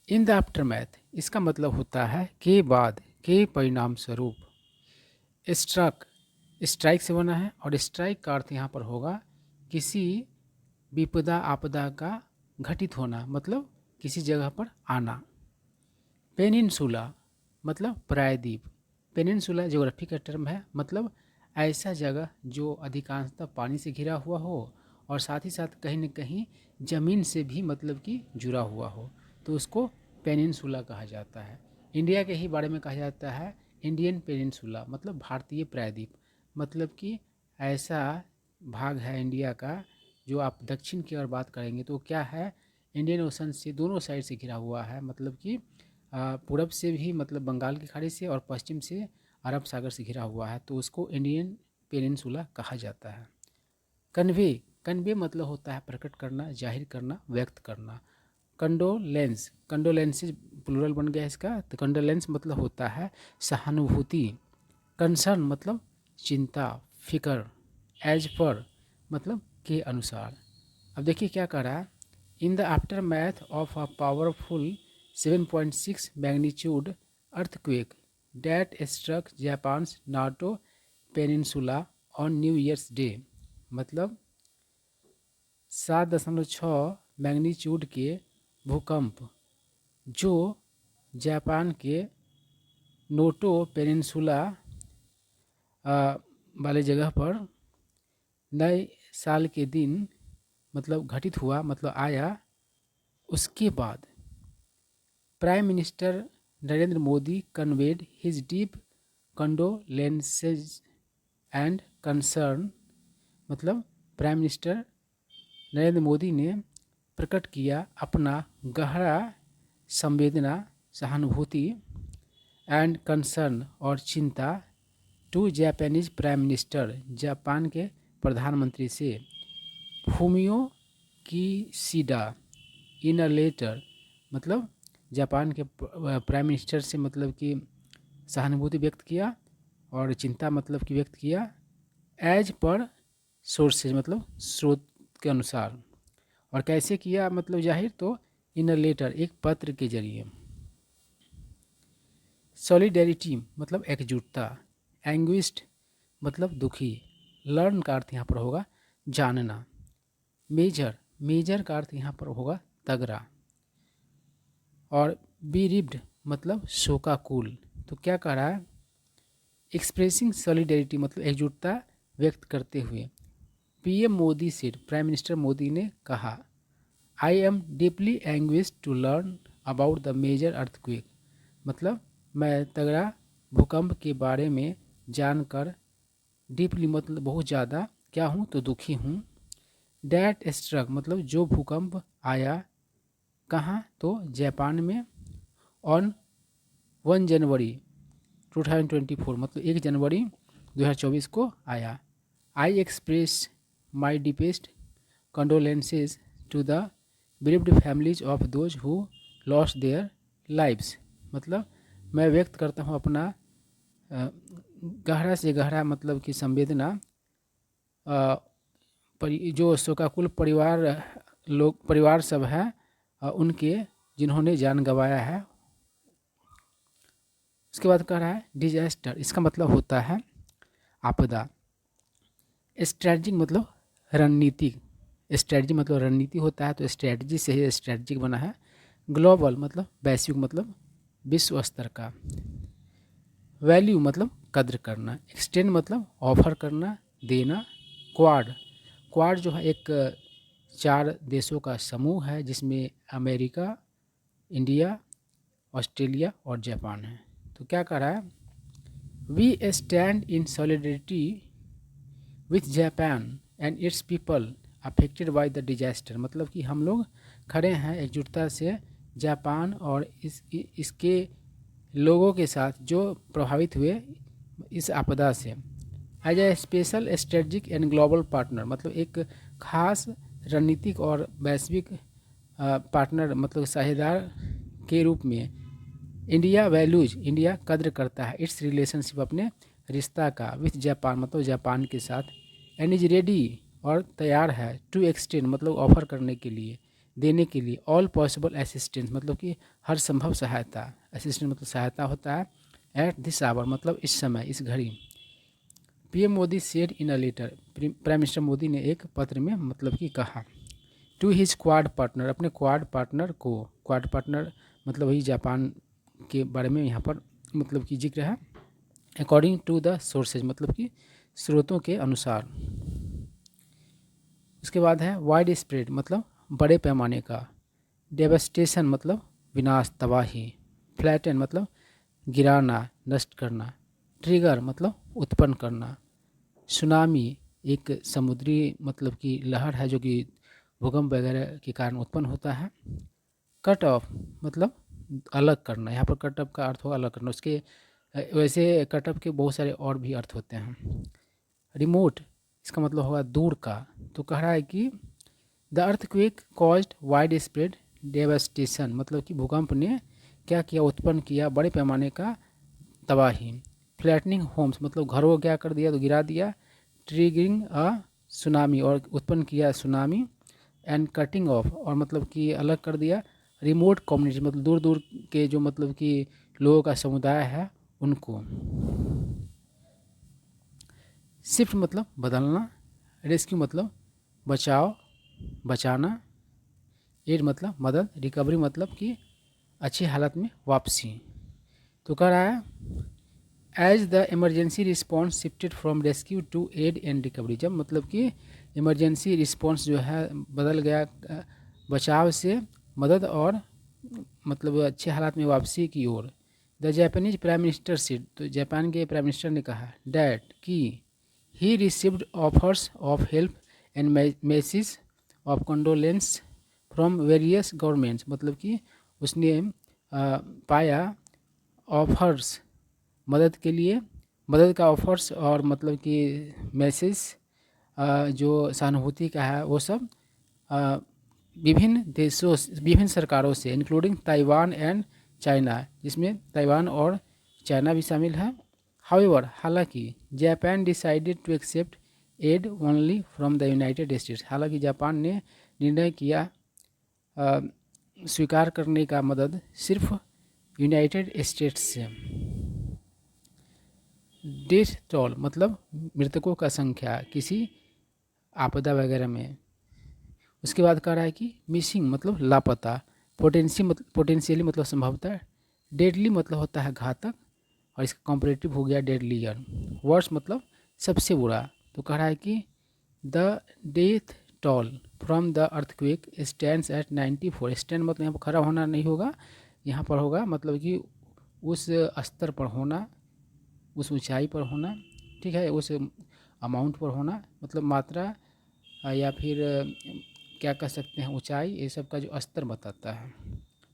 In the aftermath इसका मतलब होता है के बाद, के परिणाम स्वरूप। स्ट्रक स्ट्राइक से बना है और स्ट्राइक का अर्थ यहाँ पर होगा किसी विपदा आपदा का घटित होना, मतलब किसी जगह पर आना। पेनिनसुला मतलब प्रायद्वीप। पेनिनसुला ज्योग्राफी का टर्म है, मतलब ऐसा जगह जो अधिकांशतः पानी से घिरा हुआ हो और साथ ही साथ कहीं न कहीं ज़मीन से भी मतलब कि जुड़ा हुआ हो, तो उसको पेनिनसुला कहा जाता है। इंडिया के ही बारे में कहा जाता है इंडियन पेनिनसुला, मतलब भारतीय प्रायद्वीप। मतलब कि ऐसा भाग है इंडिया का जो आप दक्षिण की ओर बात करेंगे तो क्या है, इंडियन ओशन से दोनों साइड से घिरा हुआ है, मतलब कि पूरब से भी मतलब बंगाल की खाड़ी से और पश्चिम से अरब सागर से घिरा हुआ है, तो उसको इंडियन पेनिनसुला कहा जाता है। कन्वे कन्वे मतलब होता है प्रकट करना, जाहिर करना, व्यक्त करना। कंडोलेंस कंडोलेंसेज प्लूरल बन गया इसका, तो कंडोलेंस मतलब होता है सहानुभूति। कंसर्न मतलब चिंता, फिक्र। एज पर मतलब के अनुसार। अब देखिए क्या कह रहा है, in the aftermath of a powerful 7.6 magnitude earthquake that struck Japan's Noto peninsula on New Year's Day. मतलब 7.6 मैग्नीट्यूड के भूकंप जो जापान के नोटो पेनिनसुला वाले जगह पर नए साल के दिन मतलब घटित हुआ, मतलब आया, उसके बाद prime minister Narendra Modi conveyed his deep condolences and concern. मतलब प्राइम मिनिस्टर नरेंद्र मोदी ने प्रकट किया अपना गहरा संवेदना, सहानुभूति एंड कंसर्न और चिंता to Japanese prime minister, Japan के प्रधानमंत्री से। Fumio Kishida in a letter, मतलब जापान के प्राइम मिनिस्टर से मतलब कि सहानुभूति व्यक्त किया और चिंता मतलब कि व्यक्त किया। एज पर सोर्सेज मतलब स्रोत के अनुसार। और कैसे किया मतलब जाहिर, तो इन अ लेटर एक पत्र के जरिए। सॉलिडेरिटी मतलब एकजुटता। एंग्विस्ड मतलब दुखी। लर्न का अर्थ यहाँ पर होगा जानना। मेजर मेजर का अर्थ यहाँ पर होगा तगड़ा। और बीरिव्ड मतलब शोकाकुल। तो क्या कह रहा है, एक्सप्रेसिंग सॉलिडेरिटी मतलब एकजुटता व्यक्त करते हुए। पीएम मोदी से प्राइम मिनिस्टर मोदी ने कहा, I am deeply anguished to learn about the major earthquake. मतलब मैं तगड़ा भूकंप के बारे में जानकर डीपली मतलब बहुत ज़्यादा क्या हूँ तो दुखी हूँ। डैट स्ट्रक मतलब जो भूकंप आया, कहाँ तो जापान में। ऑन 1 जनवरी 2024 मतलब 1 जनवरी 2024 को आया। I express my deepest condolences to the bereaved families of those who lost their lives. मतलब मैं व्यक्त करता हूँ अपना गहरा से गहरा मतलब कि संवेदना जो शोकाकुल परिवार सब है उनके, जिन्होंने जान गंवाया है। उसके बाद कह रहा है डिजास्टर, इसका मतलब होता है आपदा। स्ट्रैटेजिक मतलब रणनीतिक। स्ट्रैटेजी मतलब रणनीति होता है, तो स्ट्रैटेजी से ही स्ट्रैटेजिक बना है। ग्लोबल मतलब वैश्विक, मतलब विश्व स्तर का। वैल्यू मतलब कद्र करना। एक्सटेंड मतलब ऑफर करना, देना। क्वाड क्वाड जो है एक 4 देशों का समूह है जिसमें अमेरिका, इंडिया, ऑस्ट्रेलिया और जापान है। तो क्या कह रहा है, we stand in solidarity with Japan and its people affected by the disaster. मतलब कि हम लोग खड़े हैं एकजुटता से जापान और इसके लोगों के साथ जो प्रभावित हुए इस आपदा से। As a special strategic and global partner मतलब एक खास रणनीतिक और वैश्विक पार्टनर मतलब साझेदार के रूप में। इंडिया वैल्यूज इंडिया कद्र करता है इट्स रिलेशनशिप अपने रिश्ता का विथ जापान मतलब जापान के साथ। एंड इज रेडी और तैयार है टू एक्सटेंड मतलब ऑफर करने के लिए देने के लिए ऑल पॉसिबल असिस्टेंस मतलब कि हर संभव सहायता, असिस्टेंस मतलब सहायता होता है, एट दिस आवर मतलब इस समय, इस घड़ी। PM Modi said in a letter, prime minister Modi ने एक पत्र में मतलब कि कहा, टू हिज क्वाड पार्टनर, अपने क्वाड पार्टनर को, क्वाड पार्टनर मतलब वही जापान के बारे में यहाँ पर मतलब कि जिक्र है, अकॉर्डिंग टू द सोर्सेज मतलब कि स्रोतों के अनुसार। उसके बाद है वाइड स्प्रेड मतलब बड़े पैमाने का, डेवस्टेशन मतलब विनाश, तबाही, फ्लैटन मतलब गिराना, नष्ट करना, ट्रिगर मतलब उत्पन्न करना, सुनामी एक समुद्री मतलब कि लहर है जो कि भूकंप वगैरह के कारण उत्पन्न होता है, कट ऑफ मतलब अलग करना, यहाँ पर कट ऑफ का अर्थ होगा अलग करना, उसके वैसे कट ऑफ के बहुत सारे और भी अर्थ होते हैं। रिमोट इसका मतलब होगा दूर का, तो कह रहा है कि the earthquake caused wide spread devastation मतलब कि भूकंप ने क्या किया, उत्पन्न किया बड़े पैमाने का तबाही। फ्लैटनिंग होम्स मतलब घरों को क्या कर दिया, तो गिरा दिया। ट्रिगरिंग अ सुनामी और उत्पन्न किया सुनामी। एंड कटिंग ऑफ और मतलब कि अलग कर दिया। रिमोट कम्युनिटी मतलब दूर दूर के जो मतलब कि लोगों का समुदाय है उनको। शिफ्ट मतलब बदलना। रेस्क्यू मतलब बचाव, बचाना। एड मतलब मदद। रिकवरी मतलब कि अच्छी हालत में वापसी। तो कह रहा है as the emergency response shifted from rescue to aid and recovery, जब मतलब कि इमरजेंसी रिस्पॉन्स जो है बदल गया बचाव से मदद और मतलब अच्छे हालात में वापसी की ओर। The Japanese prime minister said, तो जापान के प्राइम मिनिस्टर ने कहा डैट कि he received offers of help and message of condolence from various governments मतलब कि उसने पाया ऑफर्स मदद के लिए, मदद का ऑफर्स और मतलब कि मैसेज जो सहानुभूति का है वो सब विभिन्न देशों विभिन्न सरकारों से, इंक्लूडिंग ताइवान एंड चाइना, जिसमें ताइवान और चाइना भी शामिल है। हाउएवर हालांकि Japan decided to accept aid only from the United States, हालांकि जापान ने निर्णय किया स्वीकार करने का मदद सिर्फ यूनाइटेड स्टेट्स से। डेथ टोल मतलब मृतकों का संख्या किसी आपदा वगैरह में। उसके बाद कह रहा है कि मिसिंग मतलब लापता। पोटेंशियली मतलब संभवतः। डेडली मतलब होता है घातक और इसका कॉम्परेटिव हो गया डेडलियर। वर्स मतलब सबसे बुरा, तो कह रहा है कि the death toll from the earthquake stands eight 94। Stand मतलब यहाँ पर खड़ा होना नहीं होगा, यहाँ पर होगा मतलब कि उस स्तर पर होना, उस ऊंचाई पर होना, ठीक है, उस अमाउंट पर होना मतलब मात्रा या फिर क्या कह सकते हैं ऊंचाई, ये सब का जो स्तर बताता है।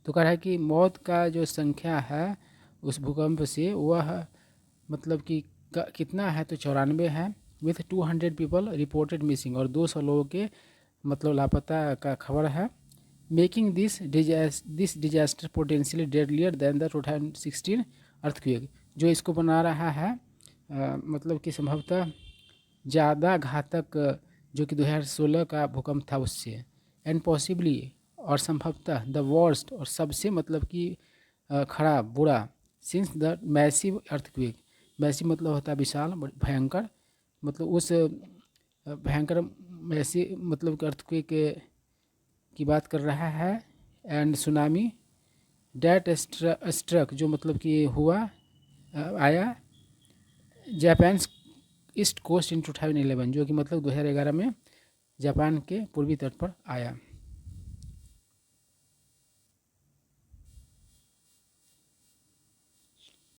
तो कह रहा है कि मौत का जो संख्या है उस भूकंप से वह मतलब कि कितना है, तो 94 है। विथ 200 पीपल रिपोर्टेड मिसिंग और 200 लोगों के मतलब लापता का खबर है। Making this disaster potentially deadlier than the 2016 earthquake, जो इसको बना रहा है मतलब कि संभवतः ज़्यादा घातक जो कि 2016 का भूकंप था उससे। एंड पॉसिबली और संभवतः द वर्स्ट और सबसे मतलब कि खराब बुरा since the massive earthquake. Massive मतलब होता है विशाल भयंकर, मतलब उस भयंकर मैसिव मतलब अर्थक्वेक की बात कर रहा है। एंड सुनामी डैट स्ट्रक जो मतलब कि हुआ आया जापान ईस्ट कोस्ट इन 2011, जो कि मतलब 2011 में जापान के पूर्वी तट पर आया।